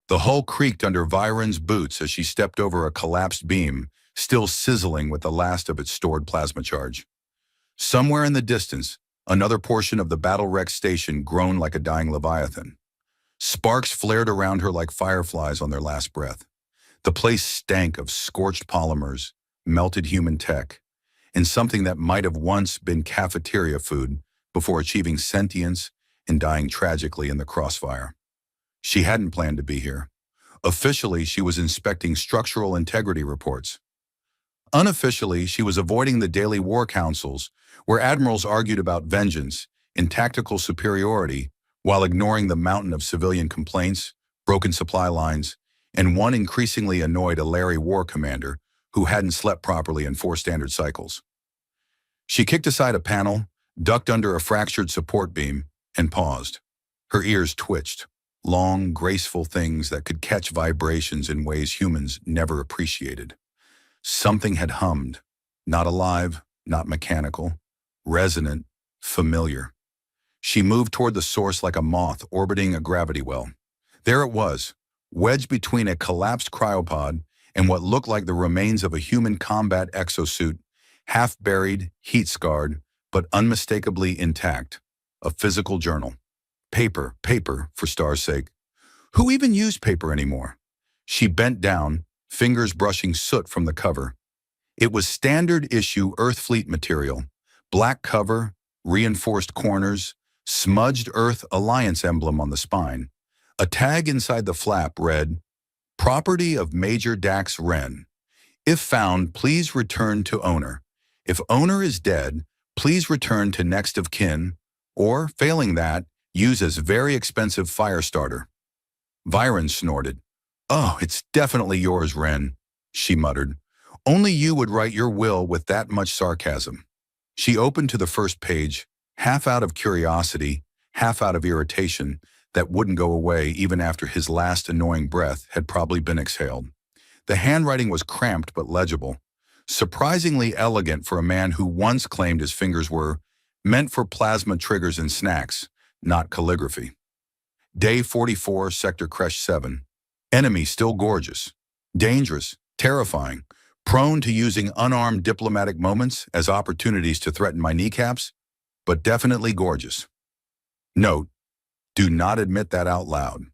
The hull creaked under Viren's boots as she stepped over a collapsed beam, still sizzling with the last of its stored plasma charge. Somewhere in the distance, another portion of the battle-wrecked station groaned like a dying leviathan. Sparks flared around her like fireflies on their last breath. The place stank of scorched polymers, melted human tech, and something that might have once been cafeteria food before achieving sentience and dying tragically in the crossfire. She hadn't planned to be here. Officially, she was inspecting structural integrity reports. Unofficially, she was avoiding the daily war councils, where admirals argued about vengeance and tactical superiority while ignoring the mountain of civilian complaints, broken supply lines, and one increasingly annoyed Alari war commander who hadn't slept properly in 4 standard cycles. She kicked aside a panel, ducked under a fractured support beam, and paused. Her ears twitched, long, graceful things that could catch vibrations in ways humans never appreciated. Something had hummed, not alive, not mechanical, resonant, familiar. She moved toward the source like a moth orbiting a gravity well. There it was, wedged between a collapsed cryopod and what looked like the remains of a human combat exosuit, half-buried, heat-scarred, but unmistakably intact. A physical journal. Paper, for star's sake. Who even used paper anymore? She bent down, fingers brushing soot from the cover. It was standard issue Earth Fleet material. Black cover, reinforced corners, smudged Earth Alliance emblem on the spine. A tag inside the flap read, "Property of Major Dax Wren. If found, please return to owner. If owner is dead, please return to next of kin, or, failing that, use as very expensive fire starter." Viren snorted. "Oh, it's definitely yours, Wren," she muttered. "Only you would write your will with that much sarcasm." She opened to the first page, half out of curiosity, half out of irritation that wouldn't go away even after his last annoying breath had probably been exhaled. The handwriting was cramped but legible, surprisingly elegant for a man who once claimed his fingers were meant for plasma triggers and snacks, not calligraphy. Day 44, Sector Creche 7. Enemy still gorgeous. Dangerous, terrifying, prone to using unarmed diplomatic moments as opportunities to threaten my kneecaps, but definitely gorgeous. Note, do not admit that out loud.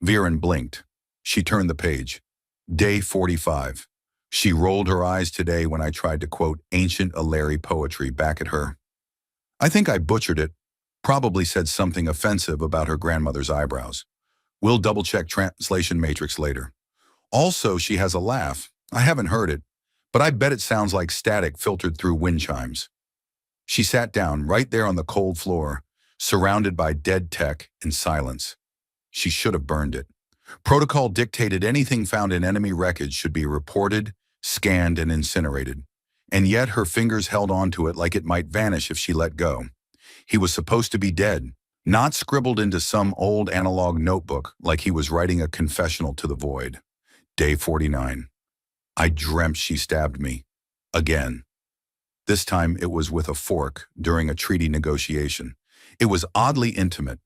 Viren blinked. She turned the page. Day 45. She rolled her eyes today when I tried to quote ancient Alari poetry back at her. I think I butchered it, probably said something offensive about her grandmother's eyebrows. We'll double-check translation matrix later. Also, she has a laugh. I haven't heard it, but I bet it sounds like static filtered through wind chimes. She sat down right there on the cold floor, surrounded by dead tech and silence. She should have burned it. Protocol dictated anything found in enemy wreckage should be reported, scanned, and incinerated. And yet her fingers held onto it like it might vanish if she let go. He was supposed to be dead, not scribbled into some old analog notebook like he was writing a confessional to the void. Day 49. I dreamt she stabbed me. Again. This time it was with a fork during a treaty negotiation. It was oddly intimate.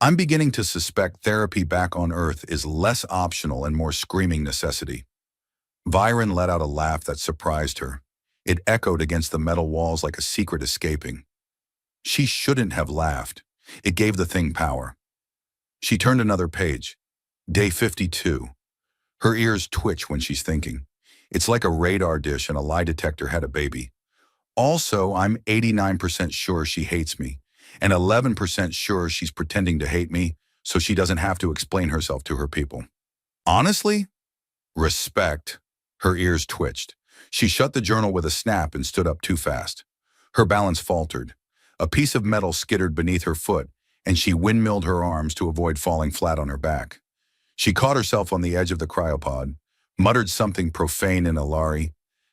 I'm beginning to suspect therapy back on Earth is less optional and more screaming necessity. Viren let out a laugh that surprised her. It echoed against the metal walls like a secret escaping. She shouldn't have laughed. It gave the thing power. She turned another page. Day 52. Her ears twitch when she's thinking. It's like a radar dish and a lie detector had a baby. Also, I'm 89% sure she hates me, and 11% sure she's pretending to hate me so she doesn't have to explain herself to her people. Honestly? Respect. Her ears twitched. She shut the journal with a snap and stood up too fast. Her balance faltered. A piece of metal skittered beneath her foot, and she windmilled her arms to avoid falling flat on her back. She caught herself on the edge of the cryopod, muttered something profane in Alari,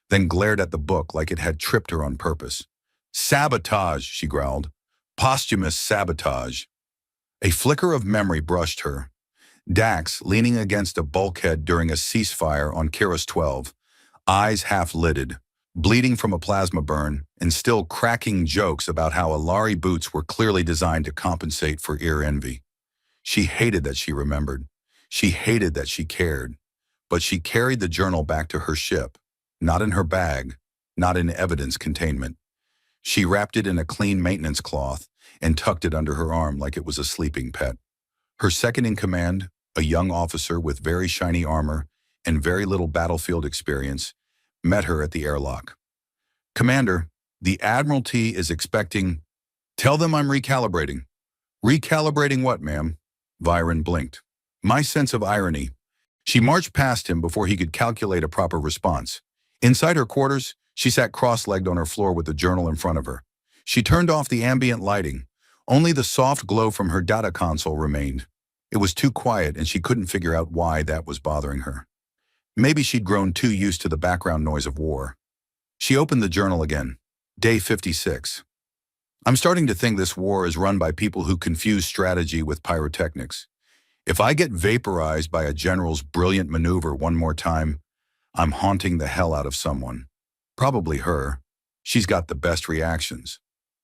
then glared at the book like it had tripped her on purpose. Sabotage, she growled. Posthumous sabotage. A flicker of memory brushed her. Dax, leaning against a bulkhead during a ceasefire on Kiros 12, eyes half-lidded, bleeding from a plasma burn, and still cracking jokes about how Alari boots were clearly designed to compensate for ear envy. She hated that she remembered. She hated that she cared, but she carried the journal back to her ship, not in her bag, not in evidence containment. She wrapped it in a clean maintenance cloth and tucked it under her arm like it was a sleeping pet. Her second in command, a young officer with very shiny armor and very little battlefield experience, met her at the airlock. "Commander, the Admiralty is expecting—" "Tell them I'm recalibrating." "Recalibrating what, ma'am?" Viren blinked. My sense of irony. She marched past him before he could calculate a proper response. Inside her quarters, she sat cross-legged on her floor with the journal in front of her. She turned off the ambient lighting. Only the soft glow from her data console remained. It was too quiet and she couldn't figure out why that was bothering her. Maybe she'd grown too used to the background noise of war. She opened the journal again. Day 56. I'm starting to think this war is run by people who confuse strategy with pyrotechnics. If I get vaporized by a general's brilliant maneuver one more time, I'm haunting the hell out of someone. Probably her. She's got the best reactions.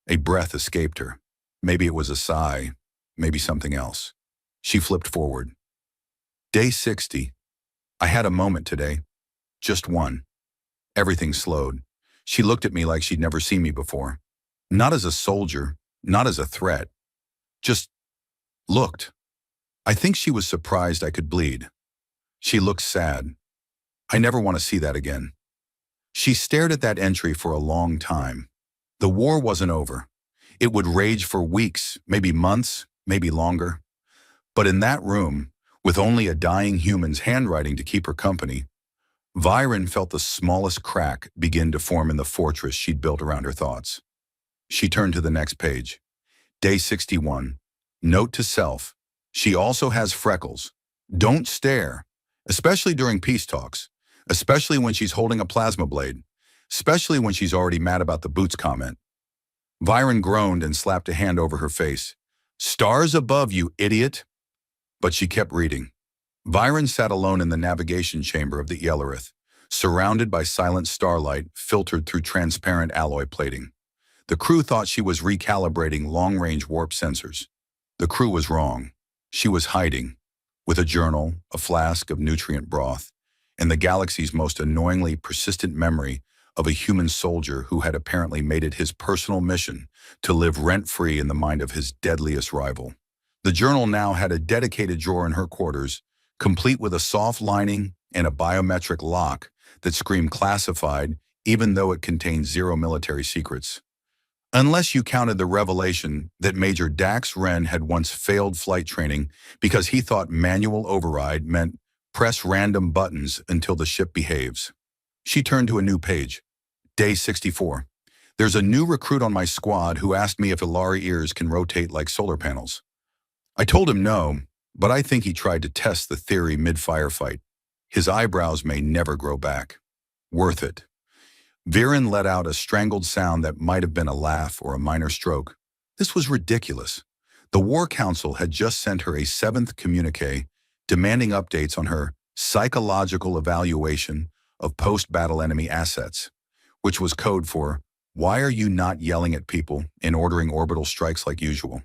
A breath escaped her. Maybe it was a sigh, maybe something else. She flipped forward. Day 60. I had a moment today. Just one. Everything slowed. She looked at me like she'd never seen me before. Not as a soldier, not as a threat. Just looked. I think she was surprised I could bleed. She looked sad. I never want to see that again. She stared at that entry for a long time. The war wasn't over. It would rage for weeks, maybe months, maybe longer. But in that room, with only a dying human's handwriting to keep her company, Viren felt the smallest crack begin to form in the fortress she'd built around her thoughts. She turned to the next page. Day 61. Note to self. She also has freckles. Don't stare, especially during peace talks, especially when she's holding a plasma blade, especially when she's already mad about the boots comment. Viren groaned and slapped a hand over her face. Stars above you, idiot. But she kept reading. Viren sat alone in the navigation chamber of the Yellerith, surrounded by silent starlight filtered through transparent alloy plating. The crew thought she was recalibrating long-range warp sensors. The crew was wrong. She was hiding, with a journal, a flask of nutrient broth, and the galaxy's most annoyingly persistent memory of a human soldier who had apparently made it his personal mission to live rent-free in the mind of his deadliest rival. The journal now had a dedicated drawer in her quarters, complete with a soft lining and a biometric lock that screamed classified even though it contained zero military secrets. Unless you counted the revelation that Major Dax Wren had once failed flight training because he thought manual override meant press random buttons until the ship behaves. She turned to a new page. Day 64. There's a new recruit on my squad who asked me if Ilari ears can rotate like solar panels. I told him no, but I think he tried to test the theory mid-firefight. His eyebrows may never grow back. Worth it. Viren let out a strangled sound that might have been a laugh or a minor stroke. This was ridiculous. The War Council had just sent her a 7th communique demanding updates on her psychological evaluation of post-battle enemy assets, which was code for, "Why are you not yelling at people and ordering orbital strikes like usual?"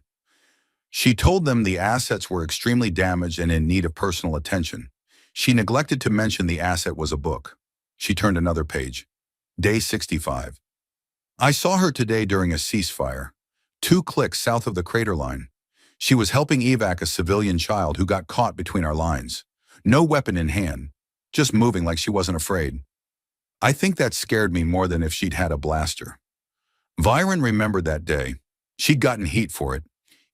She told them the assets were extremely damaged and in need of personal attention. She neglected to mention the asset was a book. She turned another page. Day 65. I saw her today during a ceasefire, 2 clicks south of the crater line. She was helping evac a civilian child who got caught between our lines. No weapon in hand, just moving like she wasn't afraid. I think that scared me more than if she'd had a blaster. Viren remembered that day. She'd gotten heat for it.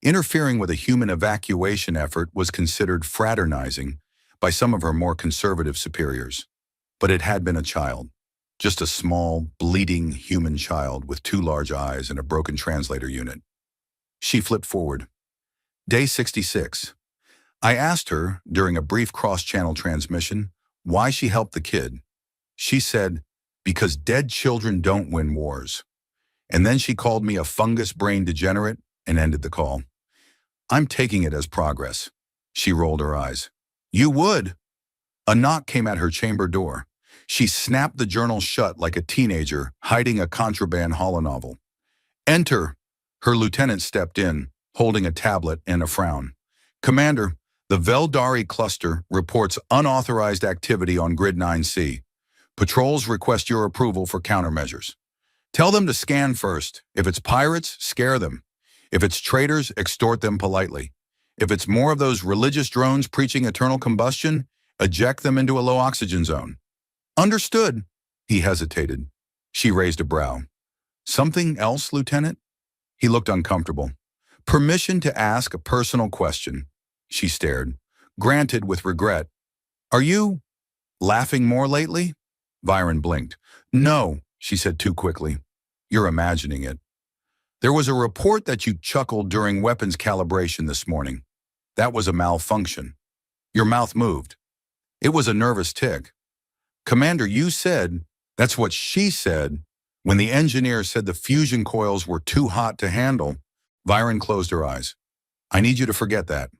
Interfering with a human evacuation effort was considered fraternizing by some of her more conservative superiors. But it had been a child. Just a small, bleeding human child with 2 large eyes and a broken translator unit. She flipped forward. Day 66. I asked her, during a brief cross-channel transmission, why she helped the kid. She said, because dead children don't win wars. And then she called me a fungus-brain degenerate and ended the call. I'm taking it as progress. She rolled her eyes. You would. A knock came at her chamber door. She snapped the journal shut like a teenager hiding a contraband holonovel. Enter. Her lieutenant stepped in, holding a tablet and a frown. Commander, The Veldari cluster reports unauthorized activity on Grid 9C. Patrols request your approval for countermeasures. Tell them to scan first. If it's pirates, scare them. If it's traitors, extort them politely. If it's more of those religious drones preaching eternal combustion, eject them into a low oxygen zone. Understood. He hesitated. She raised a brow. Something else, Lieutenant? He looked uncomfortable. Permission to ask a personal question. She stared. Granted with regret. Are you laughing more lately? Byron blinked. No, she said too quickly. You're imagining it. There was a report that you chuckled during weapons calibration this morning. That was a malfunction. Your mouth moved. It was a nervous tick. Commander, you said, that's what she said, when the engineer said the fusion coils were too hot to handle. Byron closed her eyes. I need you to forget that.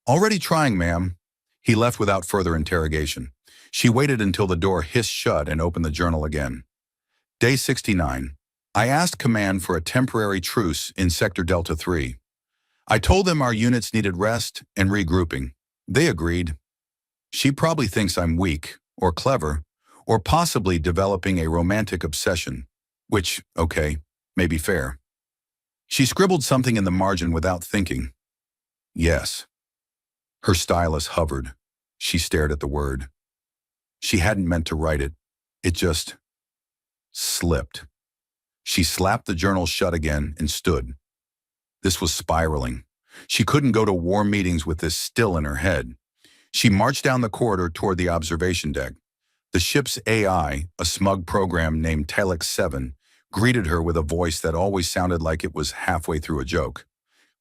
Already trying, ma'am. He left without further interrogation. She waited until the door hissed shut and opened the journal again. Day 69. I asked command for a temporary truce in Sector Delta 3. I told them our units needed rest and regrouping. They agreed. She probably thinks I'm weak, or clever, or possibly developing a romantic obsession, which, okay, may be fair. She scribbled something in the margin without thinking. Yes. Her stylus hovered. She stared at the word. She hadn't meant to write it. It just slipped. She slapped the journal shut again and stood. This was spiraling. She couldn't go to war meetings with this still in her head. She marched down the corridor toward the observation deck. The ship's AI, a smug program named Telex 7, greeted her with a voice that always sounded like it was halfway through a joke.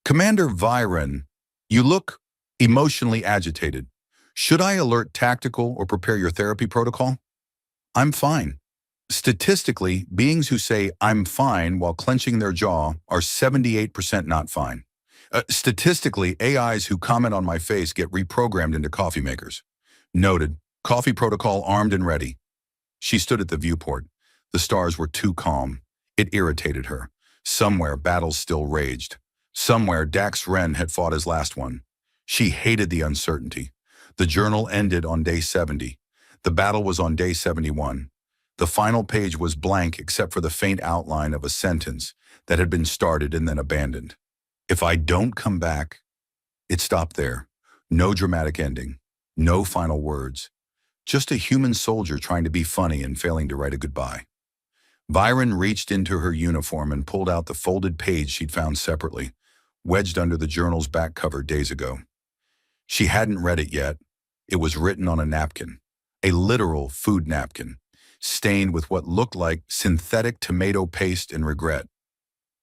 Commander Viren, you look emotionally agitated. Should I alert tactical or prepare your therapy protocol? I'm fine. Statistically, beings who say I'm fine while clenching their jaw are 78% not fine. Statistically, AIs who comment on my face get reprogrammed into coffee makers. Noted. Coffee protocol armed and ready. She stood at the viewport. The stars were too calm. It irritated her. Somewhere battles still raged. Somewhere Dax Ren had fought his last one. She hated the uncertainty. The journal ended on day 70. The battle was on day 71. The final page was blank except for the faint outline of a sentence that had been started and then abandoned. If I don't come back, it stopped there. No dramatic ending. No final words. Just a human soldier trying to be funny and failing to write a goodbye. Byron reached into her uniform and pulled out the folded page she'd found separately, wedged under the journal's back cover days ago. She hadn't read it yet. It was written on a napkin, a literal food napkin, stained with what looked like synthetic tomato paste and regret.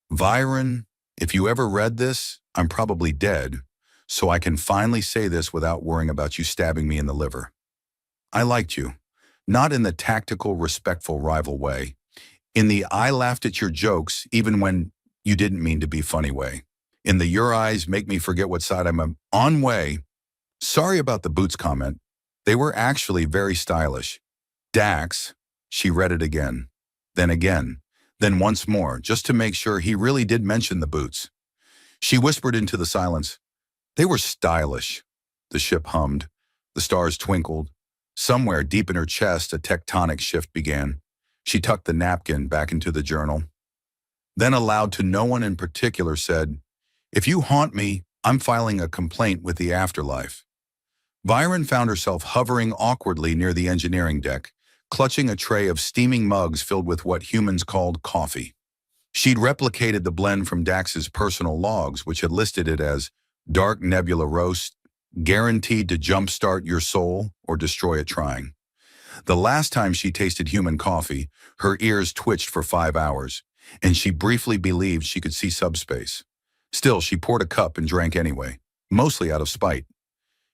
Byron, if you ever read this, I'm probably dead, so I can finally say this without worrying about you stabbing me in the liver. I liked you, not in the tactical, respectful rival way, in the I laughed at your jokes even when you didn't mean to be funny way, in the your eyes make me forget what side I'm on way. Sorry about the boots comment. They were actually very stylish. Dax, she read it again, then once more, just to make sure he really did mention the boots. She whispered into the silence. They were stylish. The ship hummed. The stars twinkled. Somewhere deep in her chest, a tectonic shift began. She tucked the napkin back into the journal. Then aloud to no one in particular said, if you haunt me, I'm filing a complaint with the afterlife. Byron found herself hovering awkwardly near the engineering deck, clutching a tray of steaming mugs filled with what humans called coffee. She'd replicated the blend from Dax's personal logs, which had listed it as Dark Nebula Roast, guaranteed to jumpstart your soul or destroy it trying. The last time she tasted human coffee, her ears twitched for 5 hours, and she briefly believed she could see subspace. Still, she poured a cup and drank anyway, mostly out of spite.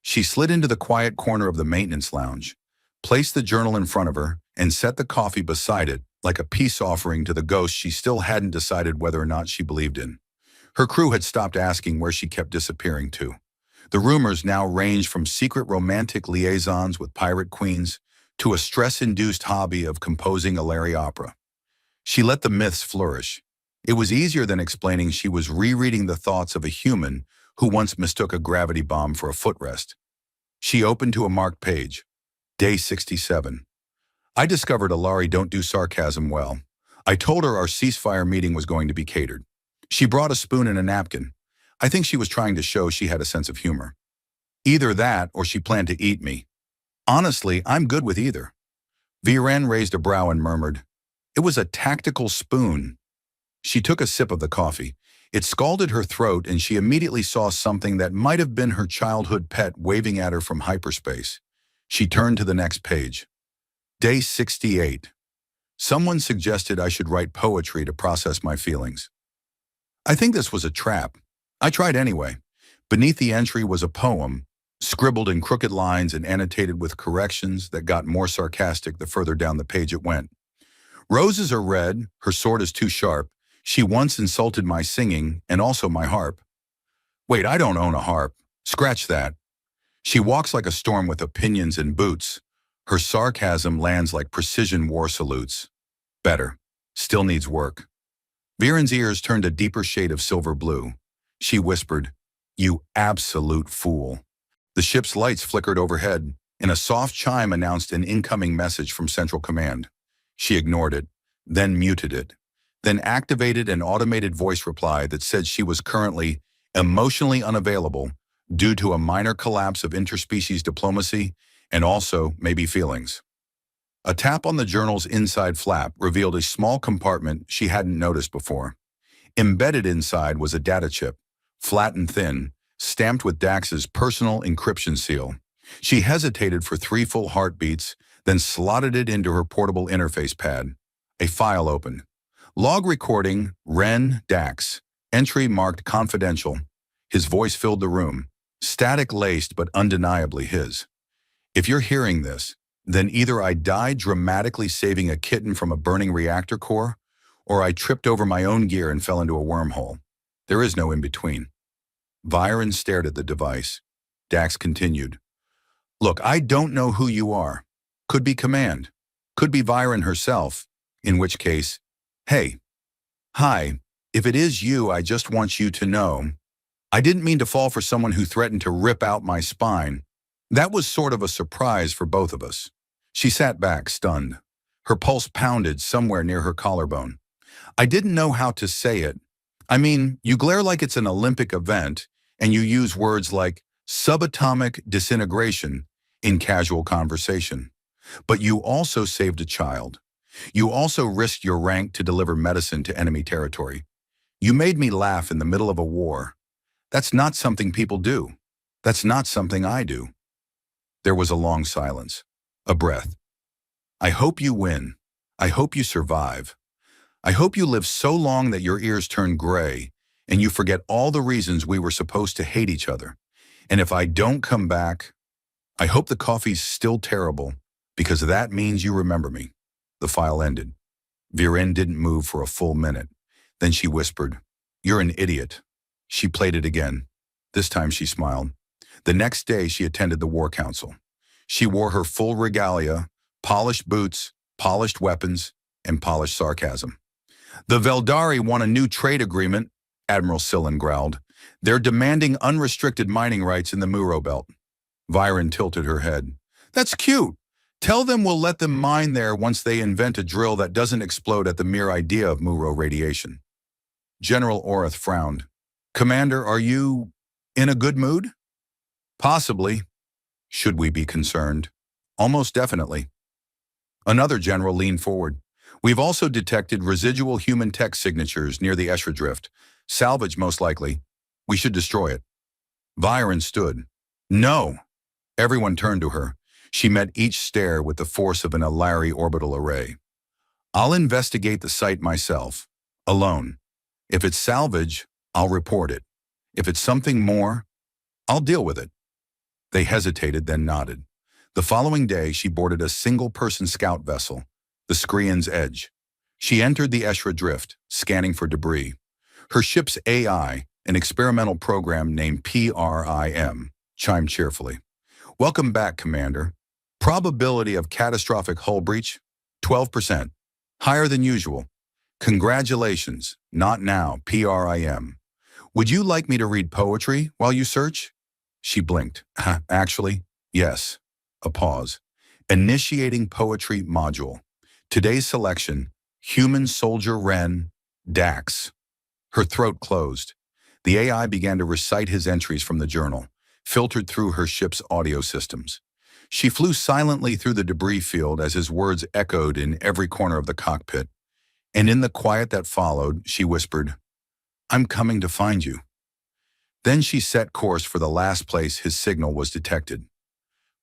She slid into the quiet corner of the maintenance lounge, placed the journal in front of her, and set the coffee beside it like a peace offering to the ghost she still hadn't decided whether or not she believed in. Her crew had stopped asking where she kept disappearing to. The rumors now ranged from secret romantic liaisons with pirate queens to a stress-induced hobby of composing a Larry opera. She let the myths flourish. It was easier than explaining she was rereading the thoughts of a human who once mistook a gravity bomb for a footrest. She opened to a marked page. Day 67. I discovered Alari don't do sarcasm well. I told her our ceasefire meeting was going to be catered. She brought a spoon and a napkin. I think she was trying to show she had a sense of humor. Either that or she planned to eat me. Honestly, I'm good with either. Viren raised a brow and murmured, "It was a tactical spoon." She took a sip of the coffee. It scalded her throat and she immediately saw something that might have been her childhood pet waving at her from hyperspace. She turned to the next page. Day 68. Someone suggested I should write poetry to process my feelings. I think this was a trap. I tried anyway. Beneath the entry was a poem, scribbled in crooked lines and annotated with corrections that got more sarcastic the further down the page it went. Roses are red, her sword is too sharp. She once insulted my singing and also my harp. Wait, I don't own a harp. Scratch that. She walks like a storm with opinions and boots. Her sarcasm lands like precision war salutes. Better. Still needs work. Viren's ears turned a deeper shade of silver blue. She whispered, "You absolute fool." The ship's lights flickered overhead, and a soft chime announced an incoming message from Central Command. She ignored it, then muted it, then activated an automated voice reply that said she was currently emotionally unavailable due to a minor collapse of interspecies diplomacy and also maybe feelings. A tap on the journal's inside flap revealed a small compartment she hadn't noticed before. Embedded inside was a data chip, flat and thin, stamped with Dax's personal encryption seal. She hesitated for 3 full heartbeats, then slotted it into her portable interface pad. A file opened. Log recording, Ren Dax. Entry marked confidential. His voice filled the room, static-laced but undeniably his. If you're hearing this, then either I died dramatically saving a kitten from a burning reactor core, or I tripped over my own gear and fell into a wormhole. There is no in-between. Viren stared at the device. Dax continued. Look, I don't know who you are. Could be Command. Could be Viren herself, in which case, hey. Hi, if it is you, I just want you to know. I didn't mean to fall for someone who threatened to rip out my spine. That was sort of a surprise for both of us. She sat back, stunned. Her pulse pounded somewhere near her collarbone. I didn't know how to say it. I mean, you glare like it's an Olympic event, and you use words like subatomic disintegration in casual conversation. But you also saved a child. You also risked your rank to deliver medicine to enemy territory. You made me laugh in the middle of a war. That's not something people do. That's not something I do. There was a long silence, a breath. I hope you win. I hope you survive. I hope you live so long that your ears turn gray and you forget all the reasons we were supposed to hate each other. And if I don't come back, I hope the coffee's still terrible because that means you remember me. The file ended. Viren didn't move for a full minute. Then she whispered, "You're an idiot." She played it again. This time she smiled. The next day she attended the War Council. She wore her full regalia, polished boots, polished weapons, and polished sarcasm. The Veldari want a new trade agreement, Admiral Sillen growled. They're demanding unrestricted mining rights in the Muro Belt. Viren tilted her head. That's cute. Tell them we'll let them mine there once they invent a drill that doesn't explode at the mere idea of Muro radiation. General Orith frowned. Commander, are you in a good mood? Possibly. Should we be concerned? Almost definitely. Another general leaned forward. We've also detected residual human tech signatures near the Eshra drift. Salvage, most likely. We should destroy it. Viren stood. No. Everyone turned to her. She met each stare with the force of an Alari orbital array. I'll investigate the site myself. Alone. If it's salvage, I'll report it. If it's something more, I'll deal with it. They hesitated, then nodded. The following day, she boarded a single-person scout vessel, the Skrian's Edge. She entered the Eshra drift, scanning for debris. Her ship's AI, an experimental program named PRIM, chimed cheerfully. Welcome back, Commander. Probability of catastrophic hull breach? 12%. Higher than usual. Congratulations. Not now, PRIM. Would you like me to read poetry while you search? She blinked. Actually, yes. A pause. Initiating poetry module. Today's selection, Human Soldier Wren, Dax. Her throat closed. The AI began to recite his entries from the journal, filtered through her ship's audio systems. She flew silently through the debris field as his words echoed in every corner of the cockpit. And in the quiet that followed, she whispered, "I'm coming to find you." Then she set course for the last place his signal was detected.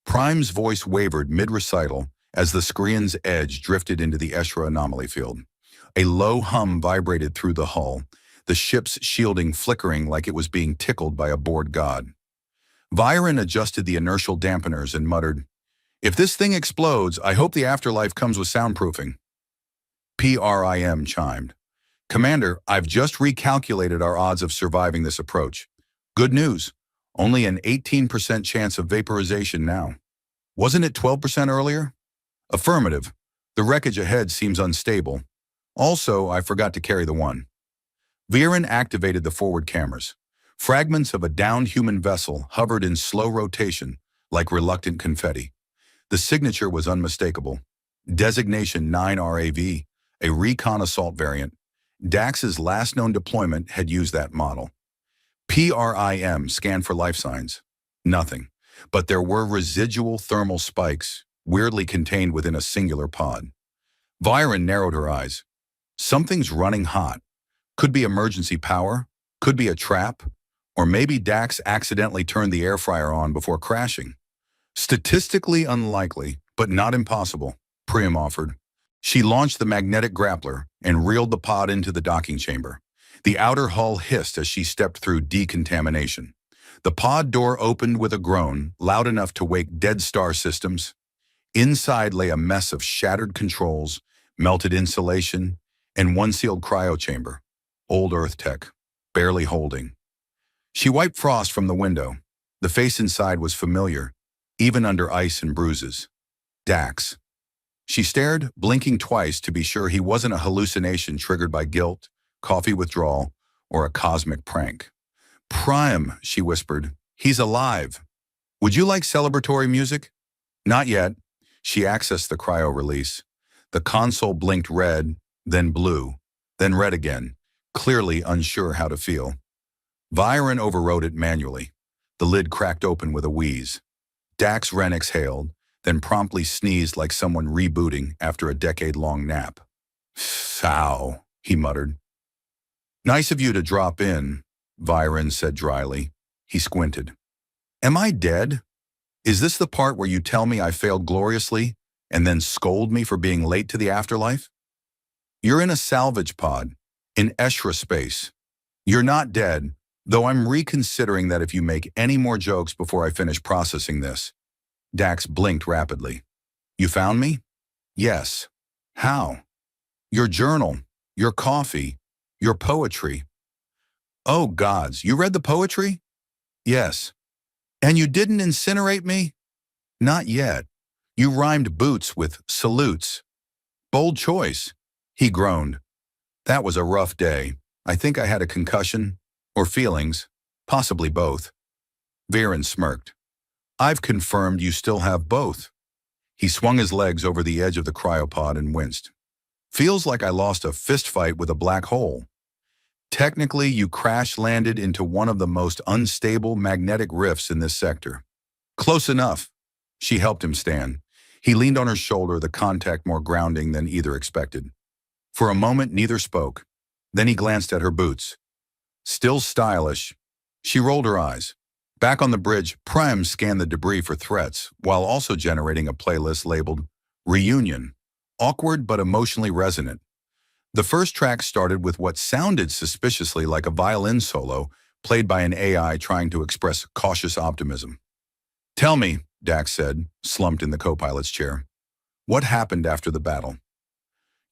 Prime's voice wavered mid-recital as the screen's edge drifted into the Eshra anomaly field. A low hum vibrated through the hull, the ship's shielding flickering like it was being tickled by a bored god. Viren adjusted the inertial dampeners and muttered, "If this thing explodes, I hope the afterlife comes with soundproofing." PRIM chimed. "Commander, I've just recalculated our odds of surviving this approach. Good news, only an 18% chance of vaporization now. Wasn't it 12% earlier?" "Affirmative. The wreckage ahead seems unstable. Also, I forgot to carry the one." Viren activated the forward cameras. Fragments of a downed human vessel hovered in slow rotation, like reluctant confetti. The signature was unmistakable. Designation 9RAV, a recon assault variant. Dax's last known deployment had used that model. PRIM scanned for life signs. Nothing. But there were residual thermal spikes, weirdly contained within a singular pod. Viren narrowed her eyes. Something's running hot. Could be emergency power, could be a trap, or maybe Dax accidentally turned the air fryer on before crashing. Statistically unlikely, but not impossible, Priam offered. She launched the magnetic grappler and reeled the pod into the docking chamber. The outer hull hissed as she stepped through decontamination. The pod door opened with a groan, loud enough to wake Dead Star systems. Inside lay a mess of shattered controls, melted insulation, and one sealed cryo chamber. Old Earth tech, barely holding. She wiped frost from the window. The face inside was familiar, even under ice and bruises. Dax. She stared, blinking twice to be sure he wasn't a hallucination triggered by guilt, coffee withdrawal, or a cosmic prank. "Prime," she whispered. "He's alive. Would you like celebratory music?" "Not yet." She accessed the cryo release. The console blinked red, then blue, then red again, clearly unsure how to feel. Viren overrode it manually. The lid cracked open with a wheeze. Dax Wren exhaled, then promptly sneezed like someone rebooting after a decade-long nap. "Fow," he muttered. "Nice of you to drop in," Viren said dryly. He squinted. "Am I dead? Is this the part where you tell me I failed gloriously and then scold me for being late to the afterlife? You're in a salvage pod, in Eshra space. You're not dead, though I'm reconsidering that if you make any more jokes before I finish processing this." Dax blinked rapidly. "You found me?" "Yes." "How?" "Your journal, your coffee, your poetry." "Oh gods, you read the poetry?" "Yes." "And you didn't incinerate me?" "Not yet. You rhymed boots with salutes." "Bold choice." He groaned. "That was a rough day. I think I had a concussion, or feelings, possibly both." Viren smirked. "I've confirmed you still have both." He swung his legs over the edge of the cryopod and winced. "Feels like I lost a fistfight with a black hole." "Technically, you crash-landed into one of the most unstable magnetic rifts in this sector." "Close enough." She helped him stand. He leaned on her shoulder, the contact more grounding than either expected. For a moment, neither spoke. Then he glanced at her boots. Still stylish. She rolled her eyes. Back on the bridge, Prime scanned the debris for threats, while also generating a playlist labeled Reunion, awkward but emotionally resonant. The first track started with what sounded suspiciously like a violin solo, played by an AI trying to express cautious optimism. "Tell me," Dax said, slumped in the co-pilot's chair, "what happened after the battle?"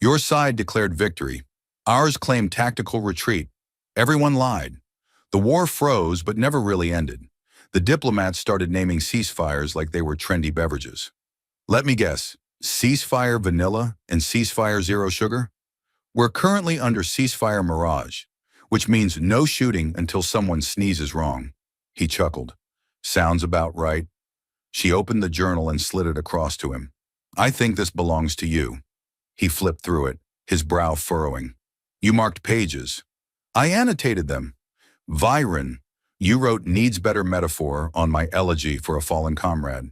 "Your side declared victory. Ours claimed tactical retreat. Everyone lied. The war froze but never really ended. The diplomats started naming ceasefires like they were trendy beverages. Let me guess, ceasefire vanilla and ceasefire zero sugar? We're currently under ceasefire mirage. which means no shooting until someone sneezes wrong. He chuckled. Sounds about right. She opened the journal and slid it across to him. I think this belongs to you. He flipped through it, his brow furrowing. You marked pages. I annotated them. Viren, you wrote needs better metaphor on my elegy for a fallen comrade.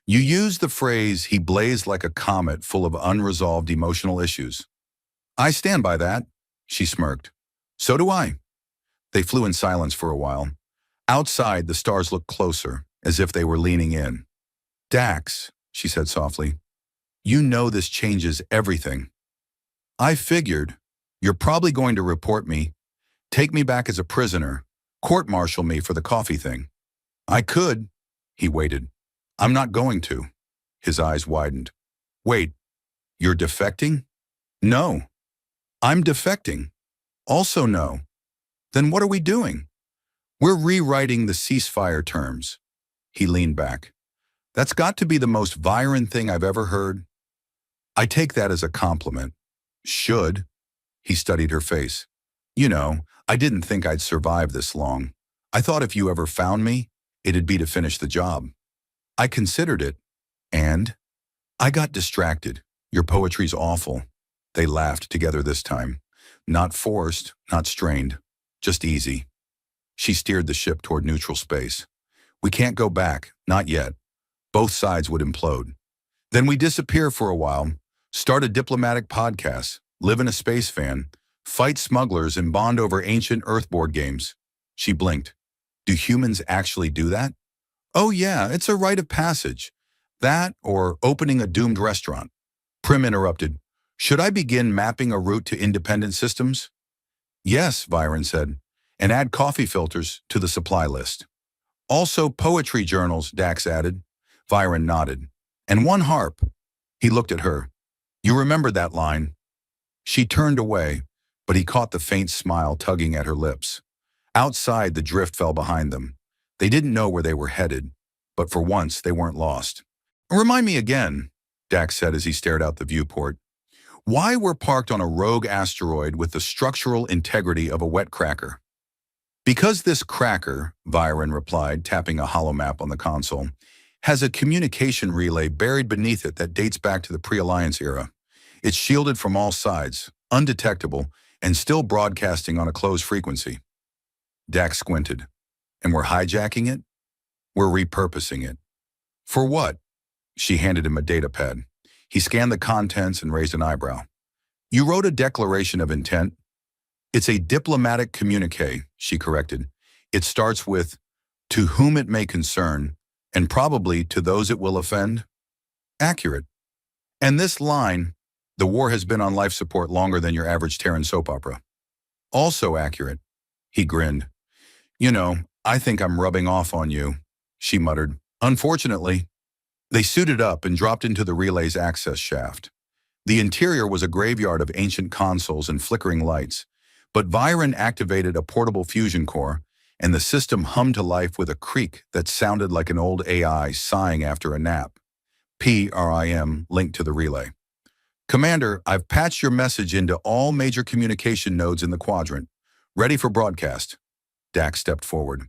You used the phrase, he blazed like a comet full of unresolved emotional issues. I stand by that, she smirked. So do I. They flew in silence for a while. Outside, the stars looked closer, as if they were leaning in. Dax, she said softly, you know this changes everything. I figured, you're probably going to report me, take me back as a prisoner, court-martial me for the coffee thing. I could. He waited. I'm not going to. His eyes widened. Wait, you're defecting? No. I'm defecting. Also no. Then what are we doing? We're rewriting the ceasefire terms. He leaned back. That's got to be the most Viren thing I've ever heard. I take that as a compliment. Should. He studied her face. You know, I didn't think I'd survive this long. I thought if you ever found me, it'd be to finish the job. I considered it, and I got distracted. Your poetry's awful. They laughed together this time. Not forced, not strained, just easy. She steered the ship toward neutral space. We can't go back, not yet. Both sides would implode. Then we disappear for a while, start a diplomatic podcast, live in a space van, fight smugglers and bond over ancient Earth board games. She blinked. Do humans actually do that? Oh yeah, it's a rite of passage. That or opening a doomed restaurant. Prim interrupted. Should I begin mapping a route to independent systems? Yes, Viren said, and add coffee filters to the supply list. Also poetry journals, Dax added. Viren nodded. And one harp. He looked at her. You remember that line? She turned away, but he caught the faint smile tugging at her lips. Outside, the drift fell behind them. They didn't know where they were headed, but for once they weren't lost. Remind me again, Dax said as he stared out the viewport, why we're parked on a rogue asteroid with the structural integrity of a wet cracker. Because this cracker, Viren replied, tapping a holomap on the console, has a communication relay buried beneath it that dates back to the pre-Alliance era. It's shielded from all sides, undetectable, and still broadcasting on a closed frequency. Dax squinted. And we're hijacking it? We're repurposing it. For what? She handed him a data pad. He scanned the contents and raised an eyebrow. You wrote a declaration of intent. It's a diplomatic communique, she corrected. It starts with, to whom it may concern, and probably to those it will offend. Accurate. And this line, the war has been on life support longer than your average Terran soap opera. Also accurate. He grinned. You know, I think I'm rubbing off on you, she muttered. Unfortunately. They suited up and dropped into the relay's access shaft. The interior was a graveyard of ancient consoles and flickering lights, but Viren activated a portable fusion core, and the system hummed to life with a creak that sounded like an old AI sighing after a nap. PRIM linked to the relay. Commander, I've patched your message into all major communication nodes in the quadrant. Ready for broadcast. Dax stepped forward.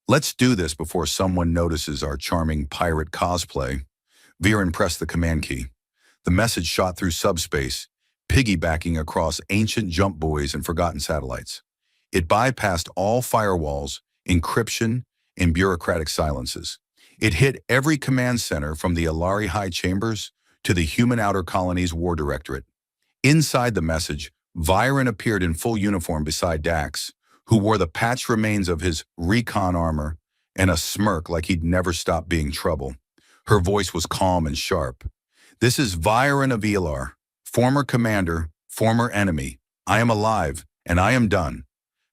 Let's do this before someone notices our charming pirate cosplay. Viren pressed the command key. The message shot through subspace, piggybacking across ancient jump buoys and forgotten satellites. It bypassed all firewalls, encryption, and bureaucratic silences. It hit every command center from the Alari High Chambers to the Human Outer Colonies War Directorate. Inside the message, Viren appeared in full uniform beside Dax, who wore the patched remains of his recon armor and a smirk like he'd never stop being trouble. Her voice was calm and sharp. This is Viren of Elar, former commander, former enemy. I am alive, and I am done.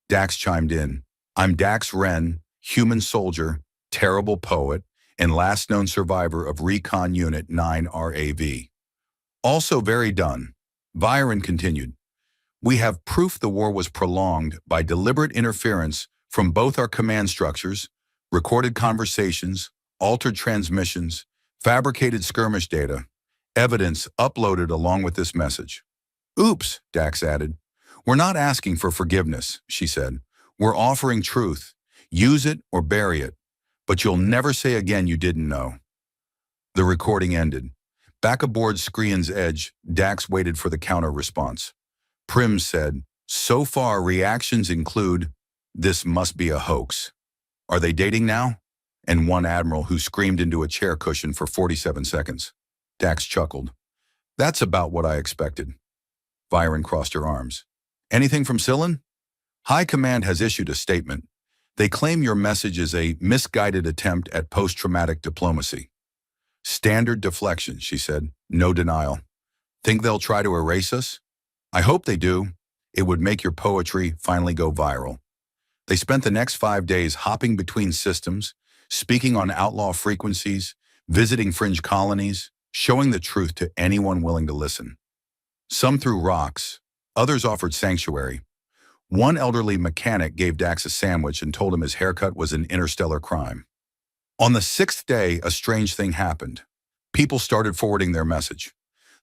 Dax chimed in. I'm Dax Wren, human soldier, terrible poet, and last known survivor of Recon Unit 9 RAV. Also very done. Viren continued. We have proof the war was prolonged by deliberate interference from both our command structures, recorded conversations, altered transmissions, fabricated skirmish data, evidence uploaded along with this message. Oops, Dax added. We're not asking for forgiveness, she said. We're offering truth. Use it or bury it. But you'll never say again you didn't know. The recording ended. Back aboard Skrian's edge, Dax waited for the counter response. Prim said, "So far, reactions include, 'This must be a hoax.' Are they dating now?" And one admiral who screamed into a chair cushion for 47 seconds. Dax chuckled. "That's about what I expected." Viren crossed her arms. "Anything from Cylon?" "High Command has issued a statement. They claim your message is a misguided attempt at post-traumatic diplomacy." "Standard deflection," she said. "No denial." "Think they'll try to erase us?" "I hope they do. It would make your poetry finally go viral." They spent the next 5 days hopping between systems, speaking on outlaw frequencies, visiting fringe colonies, showing the truth to anyone willing to listen. Some threw rocks, others offered sanctuary. One elderly mechanic gave Dax a sandwich and told him his haircut was an interstellar crime. On the 6th day, a strange thing happened. People started forwarding their message.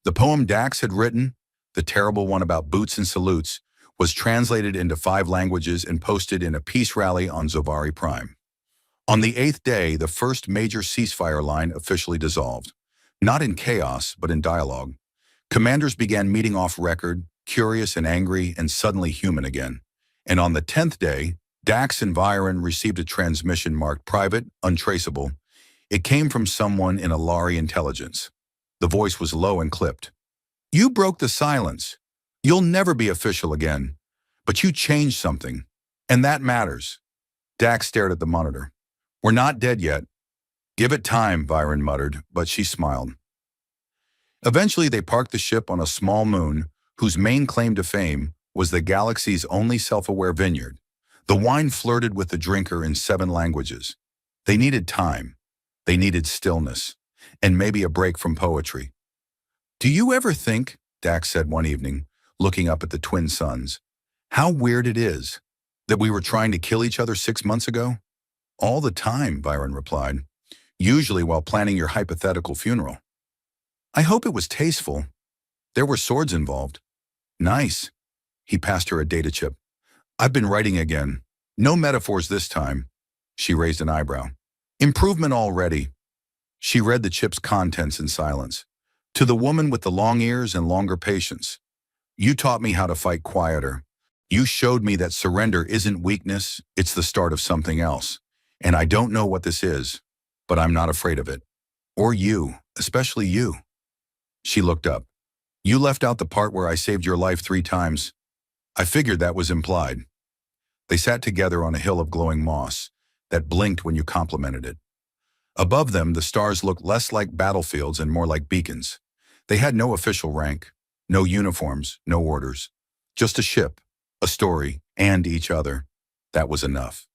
The poem Dax had written, the terrible one about boots and salutes, was translated into 5 languages and posted in a peace rally on Zovari Prime. On the 8th day, the first major ceasefire line officially dissolved. Not in chaos, but in dialogue. Commanders began meeting off record, curious and angry and suddenly human again. And on the 10th day, Dax and Viren received a transmission marked private, untraceable. It came from someone in Alari intelligence. The voice was low and clipped. "You broke the silence. You'll never be official again. But you changed something. And that matters." Dax stared at the monitor. "We're not dead yet." "Give it time," Viren muttered, but she smiled. Eventually, they parked the ship on a small moon whose main claim to fame was the galaxy's only self-aware vineyard. The wine flirted with the drinker in 7 languages. They needed time. They needed stillness. And maybe a break from poetry. "Do you ever think," Dax said one evening, looking up at the twin suns, "how weird it is that we were trying to kill each other 6 months ago?" "All the time," Viren replied. "Usually while planning your hypothetical funeral." "I hope it was tasteful. There were swords involved." "Nice." He passed her a data chip. "I've been writing again. No metaphors this time." She raised an eyebrow. "Improvement already." She read the chip's contents in silence. "To the woman with the long ears and longer patience. You taught me how to fight quieter. You showed me that surrender isn't weakness, it's the start of something else. And I don't know what this is, but I'm not afraid of it. Or you, especially you." She looked up. "You left out the part where I saved your life 3 times. I figured that was implied." They sat together on a hill of glowing moss that blinked when you complimented it. Above them, the stars looked less like battlefields and more like beacons. They had no official rank, no uniforms, no orders. Just a ship, a story, and each other. That was enough.